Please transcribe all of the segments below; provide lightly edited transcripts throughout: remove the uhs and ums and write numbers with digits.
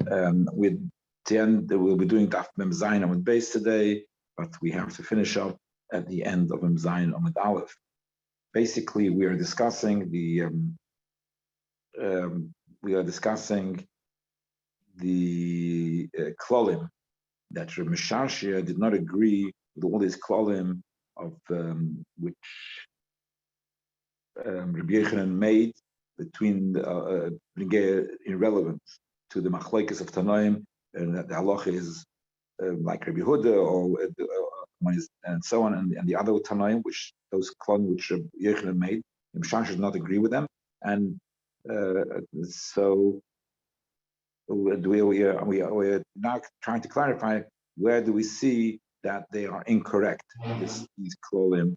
With the end, we'll be doing Daf Mem Zayin Amud Beis today, but we have to finish up at the end of Mem Zayin Amud Aleph. Basically, we are discussing the klolim that Rabbi Misharshia did not agree with all these klolim of which Rabbi Yechanan made between irrelevant to the machlekes of Tanoim, and that the halacha is like Rabbi Huda and so on, and the other Tanoim, which those klolim which Rabbi Yechanan made, Rabbi Misharshia does not agree with them, and so we're now trying to clarify where do we see that they are incorrect, these klolim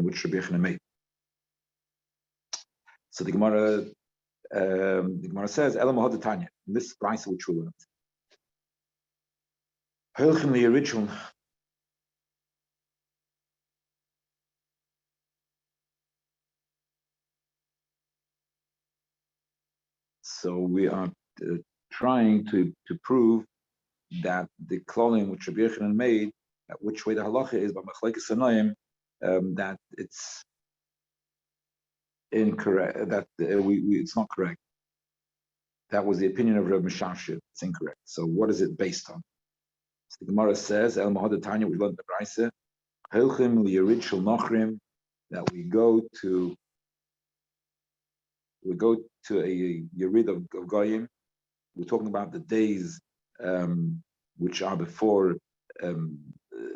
which Rabbi Yechanan made. So the Gemara says, Elam Hod Tanya, this price which we learned. Hilchim Liyarichum. So we are trying to prove that the klolim which Rabbi Yechanan made, which way the halacha is by machlekes Tanoim, that it's incorrect, that it's not correct. That was the opinion of Rabbi Misharshia. It's incorrect. So what is it based on? So the Gemara says, El Mahad Tanya, we learned the Brisa, Hilchim Liyarid Shel Nochrim, that we go to a Yerid of Goyim. We're talking about the days which are before a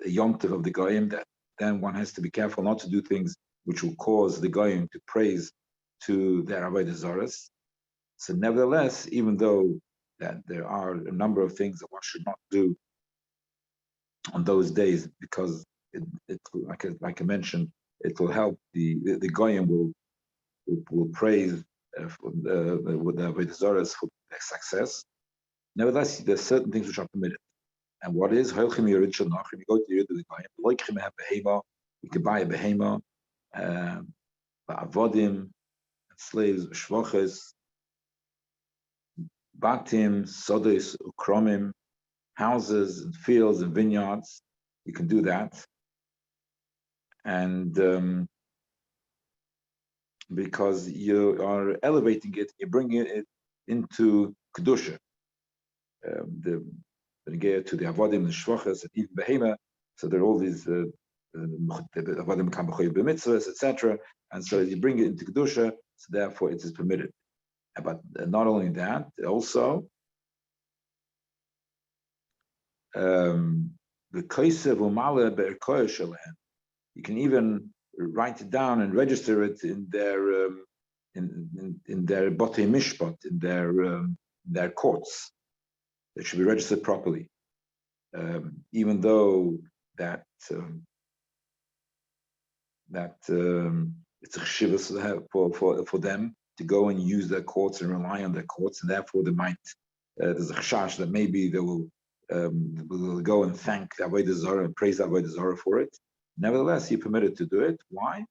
Yom Tov of the Goyim, that then one has to be careful not to do things which will cause the Goyim to praise to their Avodah Zaras. So nevertheless, even though that there are a number of things that one should not do on those days, because it like I mentioned, it will help the Goyim will praise with the Avodah Zaras for their success. Nevertheless, there are certain things which are permitted. And what is? You go to the Yerid of the Goyim, you can buy a behema, avodim, slaves, shvoches, batim, sodes, ukromim, houses and fields and vineyards. You can do that, and because you are elevating it, you're bringing it into kedusha. To the avodim, the shvoches, and even behema. So there are all these. Avodim become b'mitzvahs, etc. And so you bring it into kedusha, so therefore it is permitted. But not only that, also the kaisev umale be'erkoy shalahem. You can even write it down and register it in their in their botei mishpat, in their courts. It should be registered properly, even though that. It's a chshivas for them to go and use their courts and rely on their courts, and therefore there's a chashash that maybe they will go and thank the Avodah Zarah and praise the Avodah Zarah for it. Nevertheless, you're permitted to do it. Why?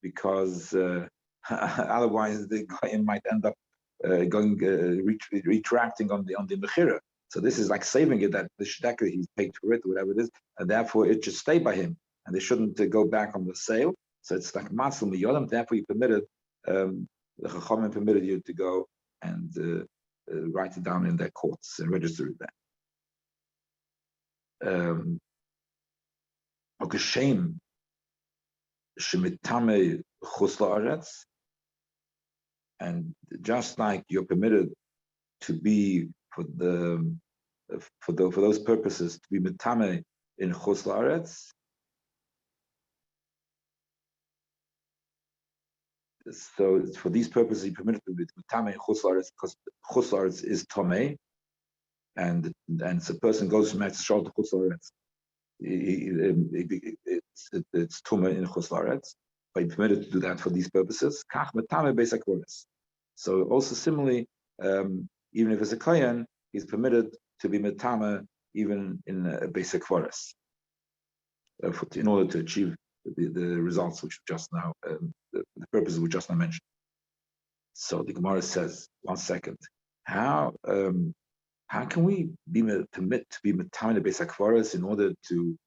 Because otherwise the guy might end up retracting on the mechira. So this is like saving it, that the shedekah he's paid for it, whatever it is, and therefore it should stay by him, and they shouldn't go back on the sale. So it's like matzil miyodam. Therefore, you permitted the chachamim permitted you to go and write it down in their courts and register it there. Okay, shame shemitame chus la'aretz, and just like you're permitted to be for those purposes to be metame in chus la'aretz. So for these purposes, he permitted to be metame in chus la'aretz, because chus la'aretz is tomei, and so a person goes from Eretz Yisrael to chus la'aretz, it's tomei in chus la'aretz, but he permitted to do that for these purposes. Kach metame beis hakvoros. So also similarly, even if it's a kohen, he's permitted to be metame even in a basic forest, in order to achieve the results which just now, the purposes we just now mentioned. So the Gemara says, 1 second, how can we permit to be metame the Beis HaKvaros in order to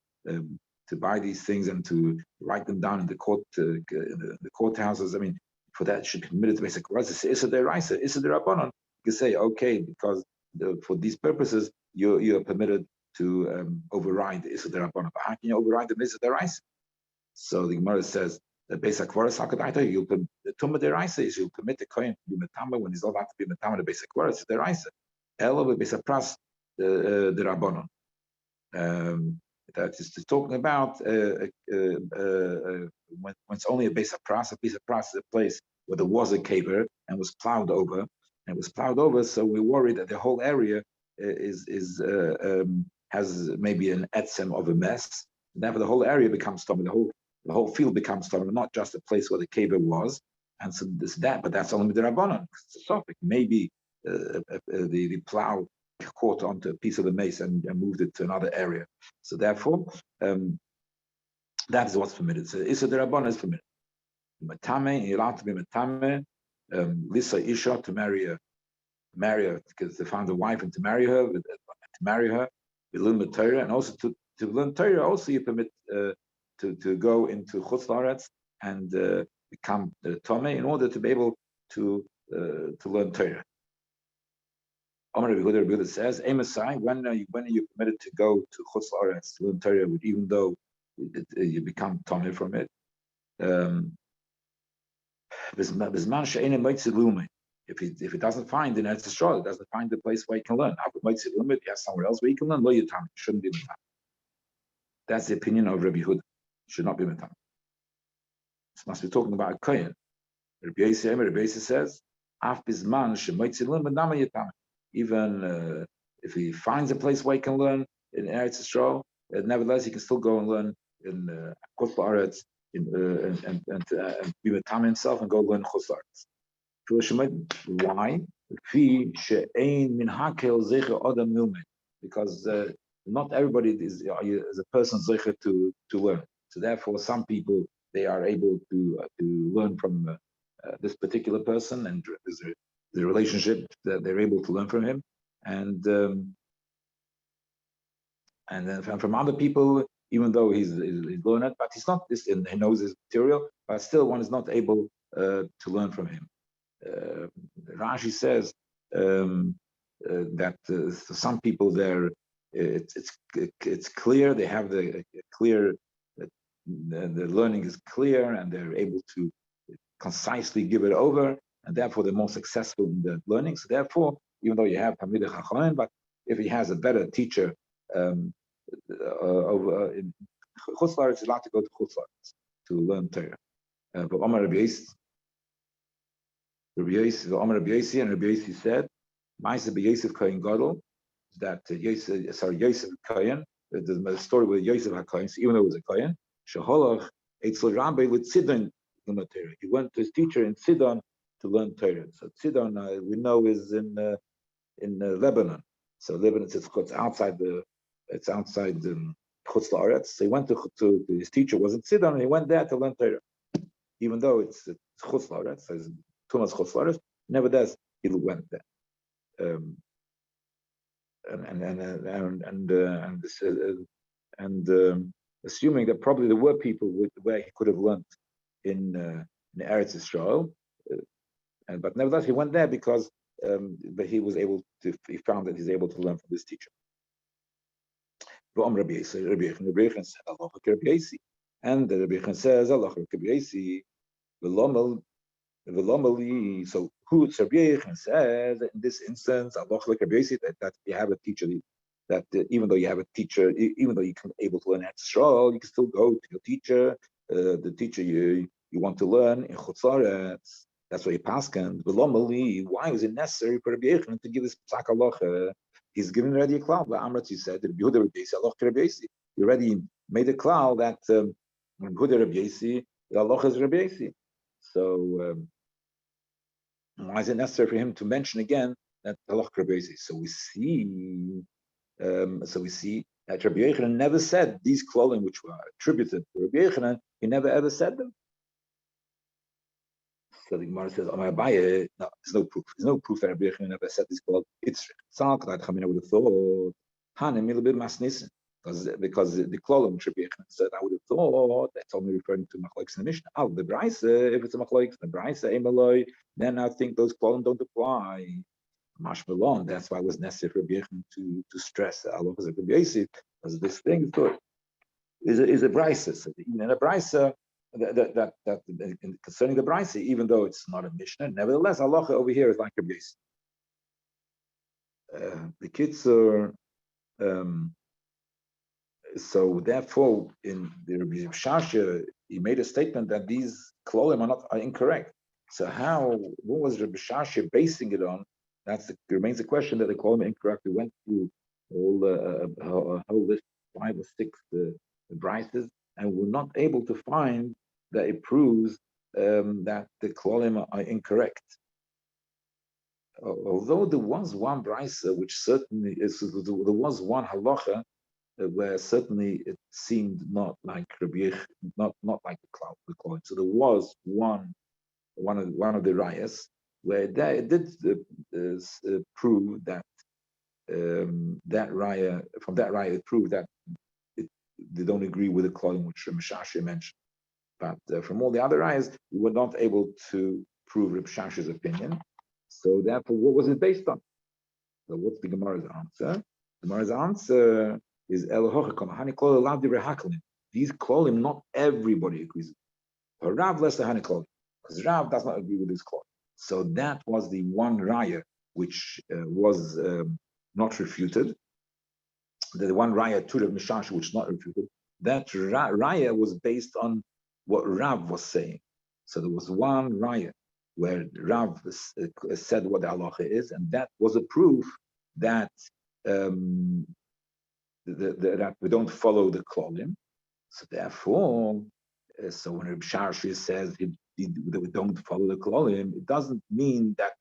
buy these things and to write them down in the courthouses? I mean, for that should be permitted to Beis HaKvaros. It's Issa Deraisa, Issa Derabanan. You can say, okay, because for these purposes you are permitted to override the Issa Derabanan. But how can you override the Issa Deraisa? So the Gemara says that Beis HaKvaros Hakadaita, the Tumah Deraisa is you permit the Kohen to be metame when he's allowed to be metame the Beis HaKvaros Deraisa. Elo Beis HaPras the Rabbanon. That is talking about when it's only a Beis HaPras. A Beis HaPras is a place where there was a caver and was plowed over, so we're worried that the whole area has maybe an etzem of a mess. And therefore, the whole area becomes tummy. The whole field becomes tummy, not just a place where the caver was. And so but that's only with the Rabbanon. It's a topic. Maybe the plow caught onto a piece of the mace and moved it to another area. So therefore, that is what's permitted. So Issa the Rabbanon is permitted. Matame, you're allowed to be matame. Lisa Isha to marry her because they found a wife and to marry her. We learn the Torah, and also to learn Torah. Also, you permit to go into Chutz La'aretz and become Tomei in order to be able to learn Torah. Amar Rabbi Yehuda says, "Emasai, when are you permitted to go to Chutz La'aretz to learn Torah, even though you become Tomei from it?" If he doesn't find in Eretz Yisrael, he doesn't find the place where he can learn. He has somewhere else where he can learn. Lo Yitam, shouldn't be Mitam. That's the opinion of Rabbi Yehuda. Should not be Mitam. This must be talking about a Kohen. Rabbi Yossi says, Af Bizman shemoitzi learn Madama Yitam. Even if he finds a place where he can learn in Eretz Yisrael, nevertheless he can still go and learn in Chutz La'aretz and be Mitam himself and go learn Chutz La'aretz. Why? Because not everybody is a person zeicher to learn. So therefore, some people they are able to learn from this particular person, and there's a relationship that they're able to learn from him, and then from other people, even though he's learned, but he's not this, and he knows his material, but still one is not able to learn from him. Rashi says that for some people there it's clear, they have the clear, the learning is clear and they're able to concisely give it over, and therefore they're more successful in the learning. So therefore, even though you have Talmidei Chachamim, but if he has a better teacher over in Chutz La'aretz, he's allowed to go to Chutz La'aretz to learn Torah. But Omar Rabbi Yossi and Rabbi Yossi said, Ma'aseh b'Yosef Kohen Gadol, that Yosef Kohen, the story with Yosef HaKohen, so even though it was a Kohen, Sheholach Eitzel Rabbi with Sidon in the Torah. He went to his teacher in Sidon to learn Torah. So Sidon, we know, is in Lebanon. So Lebanon, it's outside the Chutz La'aretz. So he went to his teacher was in Sidon, and he went there to learn Torah. Even though it's Chutz La'aretz, so it's Tumas Chutz La'aretz, nevertheless he went there. Assuming that probably there were people where he could have learned in Eretz Yisrael, but nevertheless he went there because but he found that he's able to learn from this teacher. And Rabbi Yechon says, Allah so who Rabbi Yechon says in this instance, that you have a teacher, that even though you have a teacher, even though you can able to learn Eretz Yisrael, you can still go to your teacher, the teacher you want to learn in Chutz La'aretz. That's why he paskened. Why was it necessary for Rabbi Yechon to give this psak halacha? He's given already a cloud. But Amrat, he said, he already made a cloud that Rabbi Yossi, the halacha is Rabbi Yossi. So why is it necessary for him to mention again that halacha Rabbi Yossi? So we see That Rabbi Yochanan never said these clothing which were attributed to Rabbi Yochanan, he never ever said them. So the Gemara says, "Amar Abaye, no, there's no proof. There's no proof that Rabbi Yochanan never said this called Itzrich. Tzalk, that Chamina would have thought, Hanem, a little bit masnissen. Because the clothing which Rabbi Yochanan said, I would have thought that's only referring to Machlokes in the Mishnah. Oh, the Braise, if it's a Machlokes, the Braise, Emaloi, then I think those clothing don't apply. Mashmalon, that's why it was necessary for Rabbi Yochanan to stress the halachas of Rabbi Yosef, because this thing is a brisa. So even in a brisa, that concerning the brisa, even though it's not a Mishnah, nevertheless, halacha over here is like Rabbi Yosef. The kids are. So therefore, in the Rabbi Shasha, he made a statement that these klolim are incorrect. So what was Rabbi Shasha basing it on? Remains a question that the klolim are incorrect. We went through a whole list, 5 or 6 the brises, and we're not able to find that it proves that the klolim are incorrect. Although there was one brisa, which certainly there was one halacha where certainly it seemed not like Rabbi, not like the cloud. So there was one of the rayas where it did prove that that raya it proved that they don't agree with the clothing which Rabbi Shasha mentioned. But from all the other rayas, we were not able to prove Rabbi Shasha's opinion. So therefore, what was it based on? So what's the Gemara's answer? The Gemara's answer is these klolim, not everybody agrees with. Rav less the klolim, because Rav does not agree with this klolim. So that was the one raya which was not refuted. The one raya to Rav Mishash which not refuted. That raya was based on what Rav was saying. So there was one raya where Rav said what the halacha is, and that was a proof that that we don't follow the klolim. So therefore, so when Reb Sharshi says that we don't follow the klolim, it doesn't mean that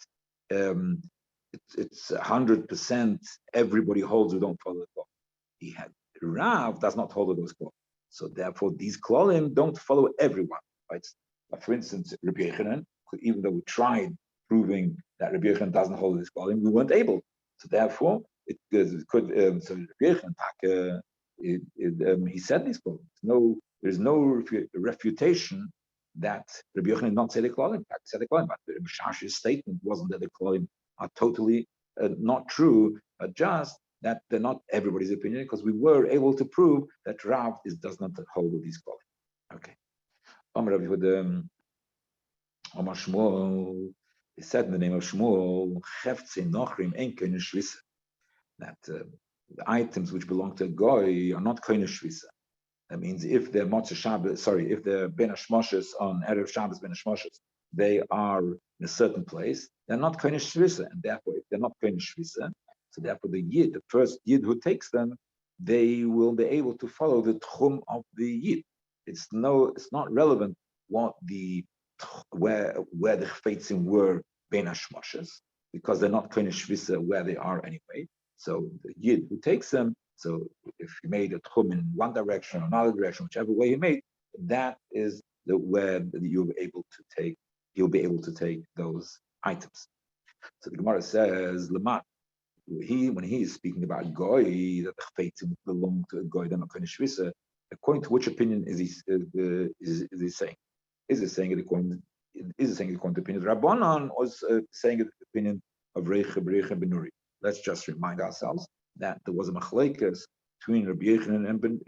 it's 100% everybody holds we don't follow the klolim. Rav does not follow those klolim. So therefore, these klolim don't follow everyone. Right? For instance, Rabbi Yochanan, even though we tried proving that Rabbi Yochanan doesn't hold this klolim, we weren't able. So therefore, it could. So Rabbi Yochanan, he said these klolim. There's no refutation that Rabbi Yochanan did not say the klolim. In fact, said the klolim. But Rabbi Shashi's statement wasn't that the klolim are totally not true, but just that they're not everybody's opinion, because we were able to prove that Rav does not hold with these klolim. Okay. Amar Shmuel, he said in the name of Shmuel, that the items which belong to a goy are not koine shvisa. That means if they're if they're ben hashmoshes on Erev Shabbos ben hashmoshes, they are in a certain place, they're not koine shvisa, and therefore if they're not koine shvisa, so therefore the first yid who takes them, they will be able to follow the tchum of the yid. It's not relevant where the chfetzim were ben hashmoshes, because they're not koine shvisa where they are anyway. So the yid who takes them, so if he made a tchum in one direction or another direction, whichever way he made, that is where you'll be able to take those items. So the Gemara says, Lamat, when he is speaking about goy, that the chfetzim belong to a goy, they're not koine shvisa, according to which opinion is he saying? Is he saying it according to opinion of Rabbanan, or saying it the opinion of Reicha ben Nuri? Let's just remind ourselves that there was a machlekes between Rabbi Yochanan and Ben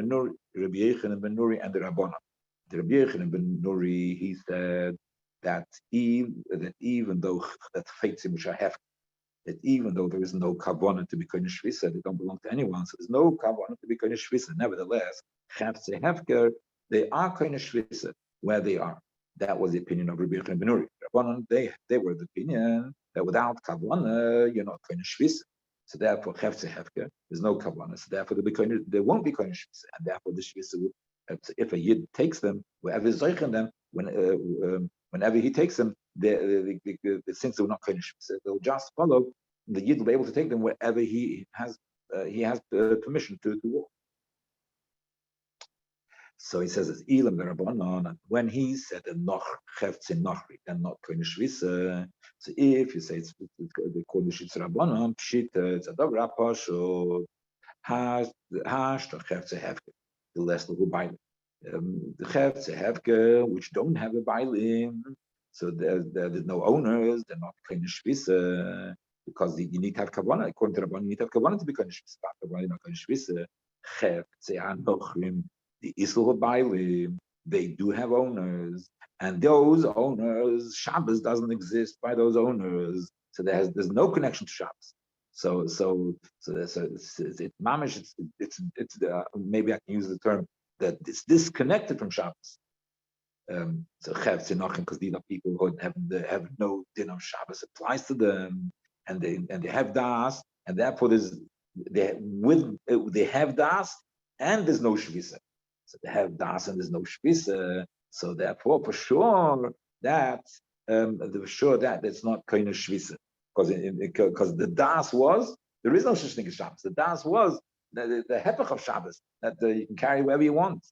Nuri, Rabbi Yochanan and Ben Nuri and the Rabbanan. The Rabbi Yochanan ben Nuri, he said that even though that chfetzim which are hefker, that even though there is no kavanah to be koine shvisa, they don't belong to anyone, so there's no kavanah to be koine shvisa. Nevertheless, chaftzei hefker, they are koine shvisa where they are. That was the opinion of Rabbi Yochanan ben Nuri. Rabbanan, they were the opinion that without kavanah, you're not koine shvisa. So therefore, chaftzei hefker, there's no kavanah. So therefore, they won't be koine shvisa, and therefore the shvisa would, if a yid takes them, wherever he's zeichen them, whenever he takes them, since they were not koine shvisa, they'll just follow. The yid will be able to take them wherever he has permission to walk. So he says it's Elam the Rabbanon. When he said a noch chefts in nochri and not koine shvisa, so if you say it's the koine shvisa Rabbanon, pshit it's a dog rapasho has to chefts hefke the less the bailim. The chefts hefke which don't have a bailim, so there's no owners. They're not koine shvisa because you need to have kavanah. According to Rabbanon, you need to have kavanah to be koine shvisa. Kavanah not koine shvisa. Chefts anochrim. The Isla Bailim, they do have owners, and those owners, Shabbos doesn't exist by those owners, so there's no connection to Shabbos. So it's mamish. It's maybe I can use the term that it's disconnected from Shabbos. So Chev Tzinochim, because these are people who have no din of Shabbos applies to them, and they have das, and therefore they have das, and there's no shvisa. So they have das and there's no shvisa. So therefore, for sure that it's not kind of shvisa, because the das was there is no such thing as Shabbos. The das was the hepech of Shabbos that you can carry wherever you want.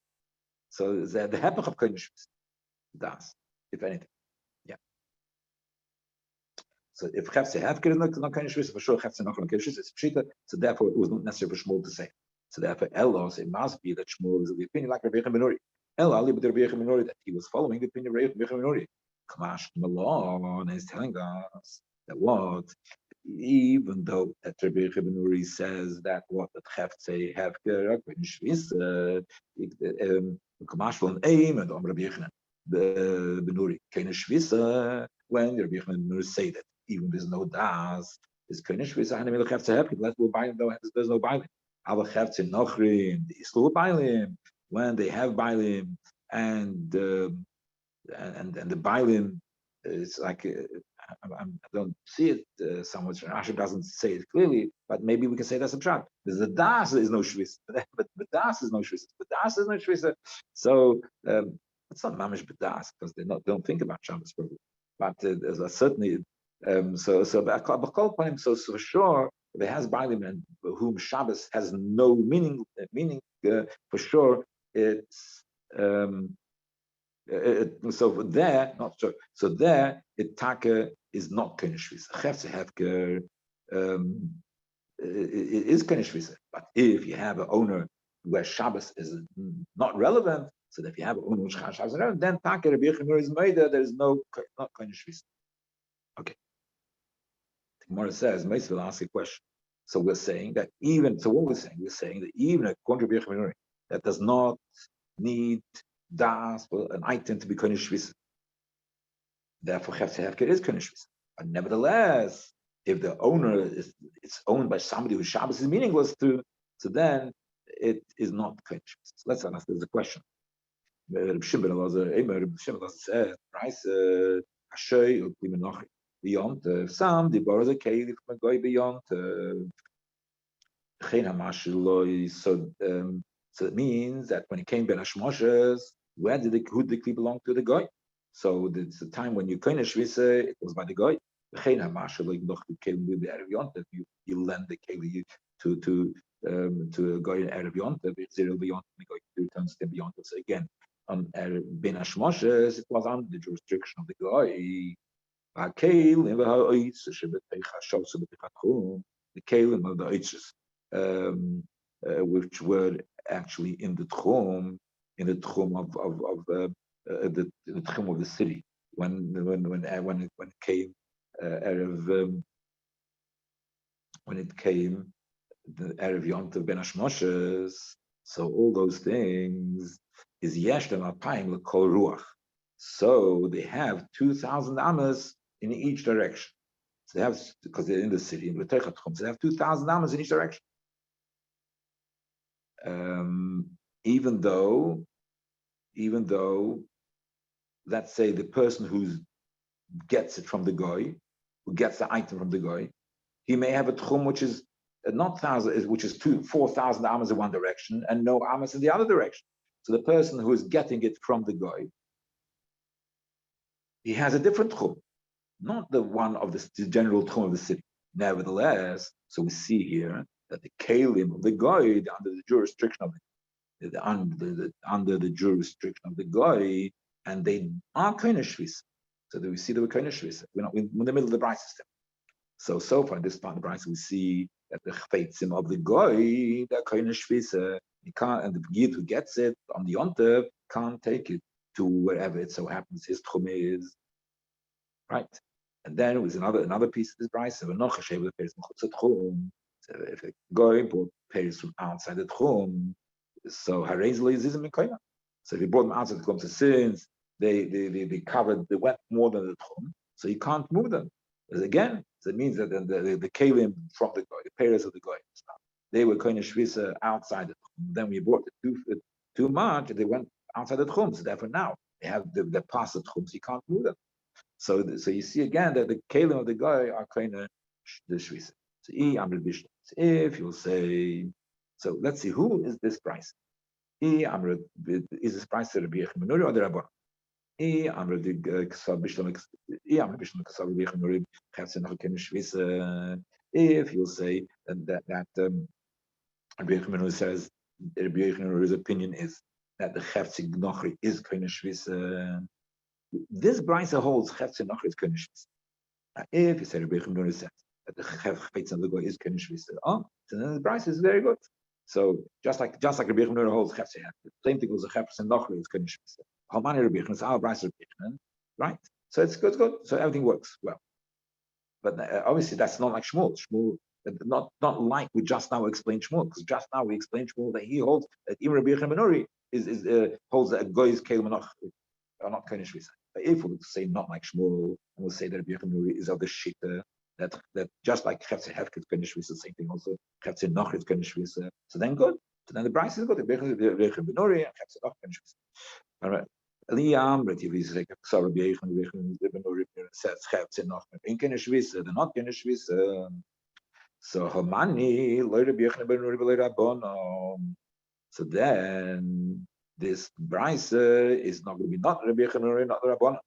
So the hepech of kind of shvisa, das, if anything, yeah. So if Chefse Hefker is not kind of shvisa, for sure Chefse not kind of shvisa, it's pshita. So therefore, it was not necessary for Shmuel to say. So therefore, Elos, it must be that Shmuel is of the opinion like Rabbi Minori. Elo, but Rabbi Minori, that he was following the opinion of Rabbi Minori. Kamash Malon is telling us that what, even though that Rabbi Minori says that what the Chefze Hefker, Kamash Malon Aim and Rabbi Minori, Kene Shvisa, when Rabbi Minori say that even there's no das, is Kene Shvisa, and the Chefze Hefker, let's go buy though there's no buying. Our chefs in Nochrim, the Islu Bailim, when they have Bailim, and the Bailim, it's like I don't see it so much. Rashi doesn't say it clearly, but maybe we can say that's a pshat. There's the das is no shvis, but the das is no shvis. But das is no shvis. So it's not mamish b'das because they don't think about Shabbos probably. But certainly, so for sure. If it has Bailim and whom Shabbos has no meaning for sure, it's so there not sure. So there it taka is not kenishvisa. Chefse hefker it is kenishvisa. But if you have an owner where Shabbos is not relevant, so that if you have an owner which Shabbos is relevant, then taka Rabbi Yechimur is made. There is no not kenishvisa. Okay. Gemara says, Meis will ask a question. So we're saying that we're saying that even a contribution that does not need das, an item to be koine shvisa. Therefore, Chefse Hefker is koine shvisa. But nevertheless, if the owner it's owned by somebody whose Shabbos is meaningless to, so then it is not koine shvisa. So let's ask the question. Reb Shimon says, price Hashay U'Klimenochi. Beyond some the borrow the keli from a guy beyond so it means that when it came Ben Hashmoshes, who did the kli belong to the guy? So it's the time when you kind of shvisa, it was by the guy. You lend the keli to a guy in Erev Yontav, it's zero beyond the guy returns them beyond. So again, on Ben Hashmoshes, it was under the jurisdiction of the guy. The kalim of the oitzes, which were actually in the tchum of the city when it came when it came the Erev Yontav Ben Hashmoshes. So all those things is yesh them apayim lekol ruach. So they have 2,000 amas in each direction. So they have, because they're in the city, in the so they have 2,000 amas in each direction. Even though, let's say the person who gets it from the guy, who gets the item from the guy, he may have a tchum which is not 1,000, which is 4,000 amas in one direction and no amas in the other direction. So the person who is getting it from the guy, he has a different tchum, not the one of the general tchum of the city. Nevertheless, so we see here that the kalim of the goy under the jurisdiction of under the jurisdiction of the goy, and they are kind of shvis. So that we see the kind of shvis. We're not in the middle of the bride system. So far, this part of the bride, we see that the chfeitzim of the goy, the kind of shvis, he can't, and the yid who gets it on the yontev can't take it to wherever it so happens his tchum is. Right. And then with another piece of this bride, so if a goy pays from outside the tchum, so Harezli is in Mekayna. So if he brought them outside the tchum, so since they covered, they went more than the tchum, so you can't move them. But again, so it means that the kalim from the goy, the payers of the goy, they were kind of shvisa outside the tchum. Then we brought it too much, they went outside the tchum. So therefore now they have the past the tchum, so you can't move them. So you see again that the kalim of the goy are kind of the shvisa. So if you'll say, so let's see, who is this price? Is this price to Rabbi Yechon or the Rabbi? If you'll say that Rabbi Yechon says, Rabbi Yechon's opinion is that the Chefzi Gnochri is kind of shvisa. This price holds Chefzi Gnochri is kind of shvisa. If you say Rabbi Yechon says that the Chefzi of the Goy is kind of shvisa, so then the price is very good. So just like Rabbi Yechon holds Chefzi, the same thing was the Chefzi Gnochri is kind of shvisa. How many Rabbi Yechon? Our price Rabbi Yechon, right? So it's good. So everything works well. But obviously that's not like Shmuel. Not like we just now explained Shmuel, because just now we explained Shmuel that he holds that even Rabbi Yechon Benori holds that Goy's Kelim are not kind of shvisa. But if we say not like Shmuel, and we'll say that Rabbi Yechon Benori is of the shita that just like Chefze Hefket kind of shvisa, same thing also Chefze Noch is kind of shvisa. So then good. So then the price is good. Rabbi Yechon Benori and Chefze Noch kind of shvisa. All right. Liam, but if he's like Rabbi Yechon Benori says Chefze Noch in kind of shvisa, they're not kind of shvisa. So Hamani, so then this Brisa is not going to be not Rabbi Yechon, not the Rabbanon,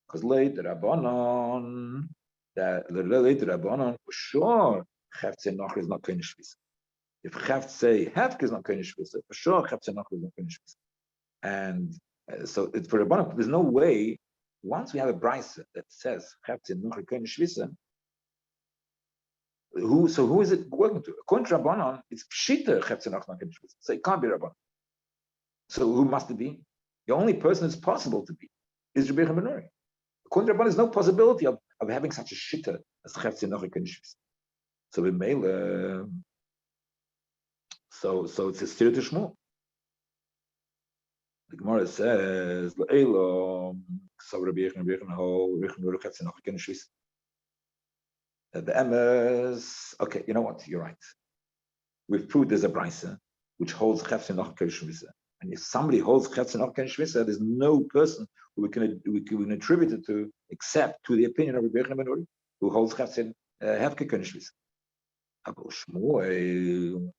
because later Rabbanon, for sure, Chefze Noch is not Kohen Shvisa. If Chefze Hefke is not Kohen Shvisa, for sure Chefze Noch is not Kohen Shvisa. And so it's for Rabbanon, there's no way. Once we have a Brisa that says Chefze Noch is Kohen Shvisa, who is it working to? According to Rabbanon, it's Pshita Chefze Noch not Kohen Shvisa. So it can't be Rabbanon. So who must it be? The only person it's possible to be is Rabbi Yechon Benori. According to Rabbanon, there's no possibility of having such a shita as Chefze Noch Kohen Shvisa. So we mail. So it's a steer to Shmuel. The Gemara says, "Le'elo so Rabbi Yechon ho Rabbi Yechon Chefze Noch Kohen Shvisa." The MS. Okay, you know what? You're right. We've proved there's a brisa which holds Chefze Noch Kohen Shvisa. And if somebody holds Chefze Noch Kohen Shvisa, there's no person who we can attribute it to except to the opinion of Rabbi Yechon Benori, who holds Chefze Hefke Kohen Shvisa. Shmuel,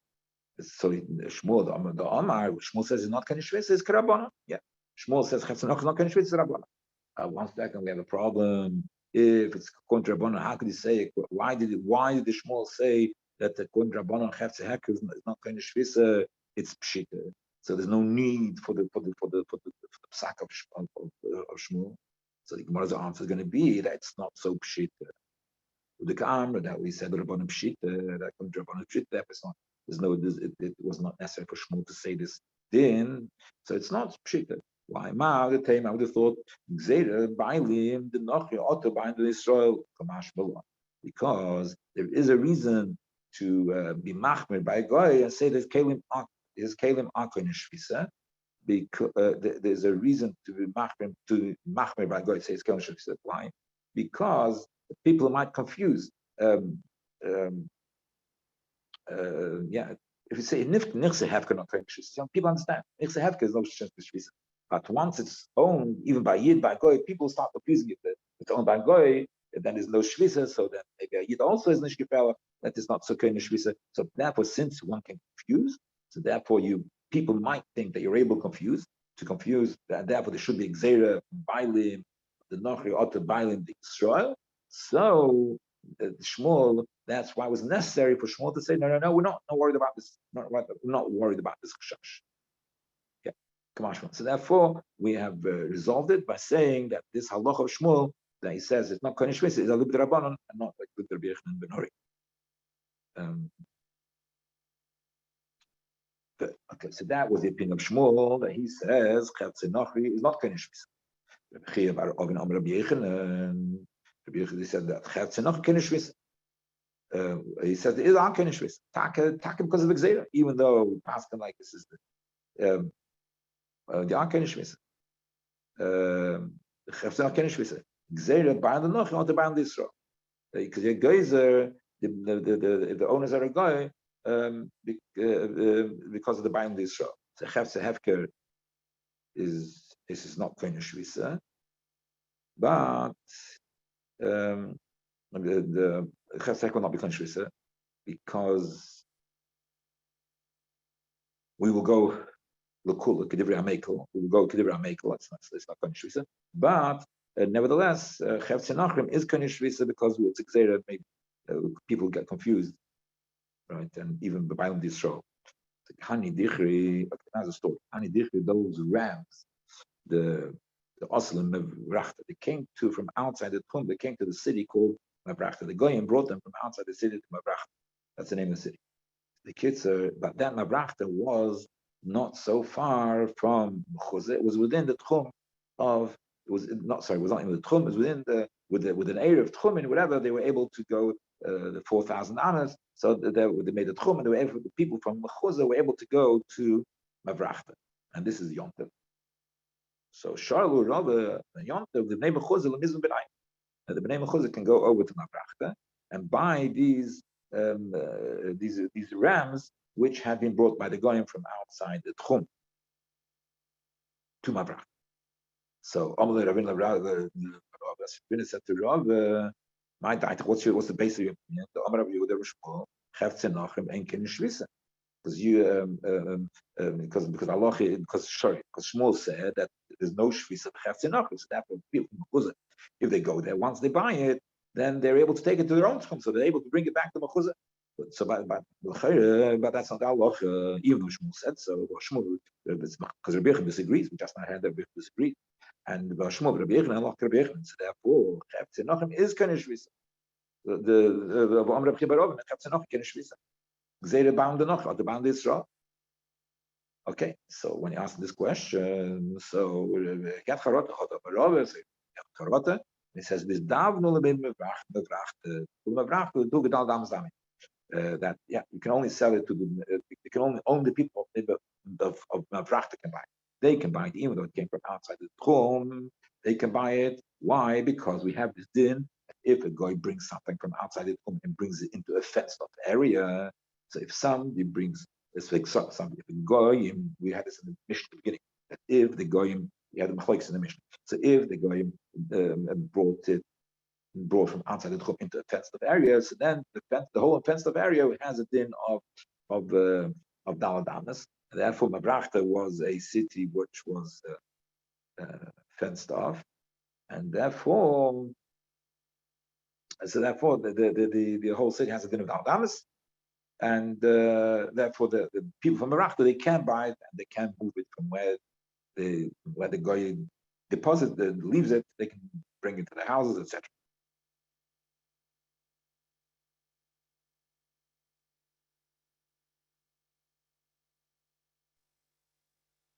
so Shmuel, the Omar, Shmuel says it's not Kohen Shvisa, is Karabana. Yeah, Shmuel says Chefze Noch is not Kohen Shvisa, is Rabbanon. One second, we have a problem. If it's contra Rabbanon, how could he say it? Why did the Shmuel say that the contra Rabbanon Chefze Hefke is not Kohen Shvisa? It's pshita. So there's no need for the psak of Shmuel. So the Gemara's answer is going to be that it's not so pshita. The Kamra that we said Rabbanon pshita, that Rabbanon pshita, it was not necessary for Shmuel to say this din. So it's not pshita. Why? The time I would have thought Gzeira Bailim the Nochri Otto Bain Israel Kamash Bala, because there is a reason to be machmir by Goy and say that Kalim are Kohen Shvisa, because there's a reason to be machmir by Goy say it's Kohen Shvisa. Why? Because people might confuse. If you say Nirse Hefke not Kohen Shvisa, people understand Nirse Hefke is no Shvisa. But once it's owned, even by Yid, by Goy, people start confusing it. It's owned by Goy, and then there's no Shvisa, so then maybe a Yid also is Nishgefela, that is not so Kohen Shvisa. So therefore, since one can confuse, so therefore people might think that you're able to confuse, and therefore there should be Gzeira, Bailim, the Nochri, Otter, Bailim, the Israel. So Shmuel That's why it was necessary for Shmuel to say, no, we're not worried about this. We're not worried about this chash. Okay, so therefore, we have resolved it by saying that this halach of Shmuel that he says it's not kohen shvisa is a libd rabbanon and not like with Rabbi Yochanan ben Hori. Okay, so that was the opinion of Shmuel that he says chetze nachri is not kohen shvisa. Rabbi Yochanan said that chetze nachri kohen shvisa. He says it is on kohen shvisa. Taka because of the gzeira, even though we pass them like this is the kohen shvisa. Chetze nachri kohen shvisa. Gzeira by the noch, not the by the Israel. Because your geyser, the owners are a guy because of the buying the Israel. So Chefse Hefker is not kohen shvisa, but the Chefse Hefker will not be kohen shvisa because we will go l'kul kedivri hamekel. We will go kedivri hamekel. It's not kohen shvisa, but nevertheless, Chefse Nachrim is kohen shvisa because it's a gzeira. Maybe people get confused, right? And even by the Israel. Hani Dichri, as a story. Hani Dichri, those rams, the Oslim Mavrachta, they came from outside the Tum, they came to the city called Mavrachta. The Goyim brought them from outside the city to Mavrachta. That's the name of the city. The Kitzur, but that Mavrachta was not so far from Mechuzeh. It was within the Tchum of, it was not in the Tchum, it was within with an area of Tchum and whatever, they were able to go the 4,000 anas. So they made a tchum, and they were able, the people from Mechuzah were able to go to Mavrachta, and this is Yom Tov. So Sharlu Rabbi Yom Tov, the Bnei Mechuzah lemizum b'nai. The Bnei Mechuzah can go over to Mavrachta and buy these rams which had been brought by the goyim from outside the tchum to Mavrachta. So Amalei Rabbi Rabbi said to Rabbi, what's the basis of your opinion? The Amar of Yehuda Rishpol, Chefze Nachrim ain't kohen shvisa. Because Shmuel said that there's no shvisa Chefze Nachrim. So therefore, people from Mechuzah, if they go there, once they buy it, then they're able to take it to their own tchum, so they're able to bring it back to Mechuzah. So, but that's not Allah. Even though Shmuel said so, Shmuel, because Rabbi Yochanan disagrees. We just not had that Rabbi Yochanan disagrees. And Shmuel, Rabbi Yochanan, Allah, Rabbi Yochanan. So therefore, Chefze Nachrim is kohen shvisa. The Amr Rabbi Barov, Chefze Nachrim kohen shvisa. Gzeira bound the Noch, the bound Israel. Okay, so when you ask this question, so Gat Charota, Chota Barov, Charota, he says this Davnul ben Mavrach, do Gedal Dam Zami. That you can only sell it to you can only own the people of Mavrach can buy it. They can buy it even though it came from outside the Tchum. They can buy it. Why? Because we have this din. If a guy brings something from outside the Tchum and brings it into a fenced-off area, so if somebody brings, let's say somebody, if a goyim, we had this in the mission at the beginning, that if the goyim, we had the machlokes in the mission. So if the goyim brought from outside the tchum into a fenced-off area, so then the whole fenced-off area has a din of daladamas. Therefore, Mavrachta was a city which was fenced off, and therefore the whole city has a din of daladamas. And therefore, the people from Mavrachta, they can buy it and they can move it from where the guy leaves it. They can bring it to their houses, etc.